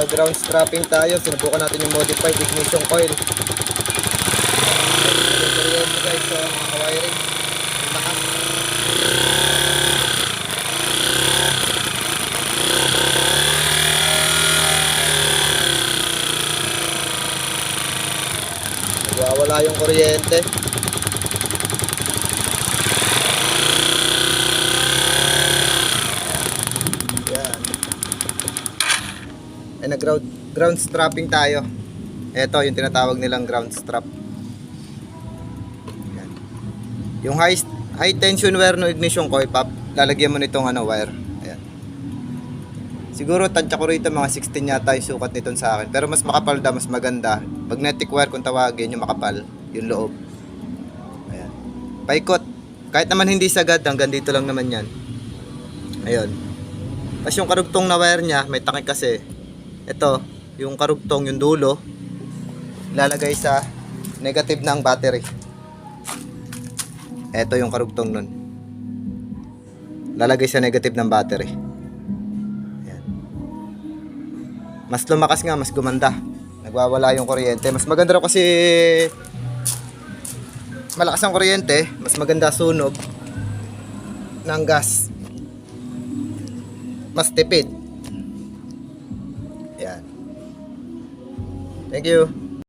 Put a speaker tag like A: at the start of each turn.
A: Naka-ground strapping tayo. Sinubukan natin yung modified ignition coil. Ito guys, so mga ka-wiring. Lakas. Nagwawala yung kuryente. Yan. Ay, nag-ground strapping tayo. Ito yung tinatawag nilang ground strap. Yan. Yung high tension wire no ignition coil, lalagyan mo nitong wire. Ayan. Siguro tansya ko rito mga 16 yata yung sukat nito sa akin. Pero mas makapal da, mas maganda. Magnetic wire kung tawagin, yung makapal, yung loob. Ayan. Paikot. Kahit naman hindi sagad, hanggang dito lang naman yan. Ayun. Tapos yung karugtong na wire niya, may takip kasi. Ito, yung karugtong, yung dulo, ilalagay sa negative ng battery. Ito yung karugtong nun. Lalagay sa negative ng battery. Ayan. Mas lumakas nga, mas gumanda. Nagwawala yung kuryente. Mas maganda raw kasi malakas ang kuryente, mas maganda sunog ng gas. Mas tipid. Yan. Thank you.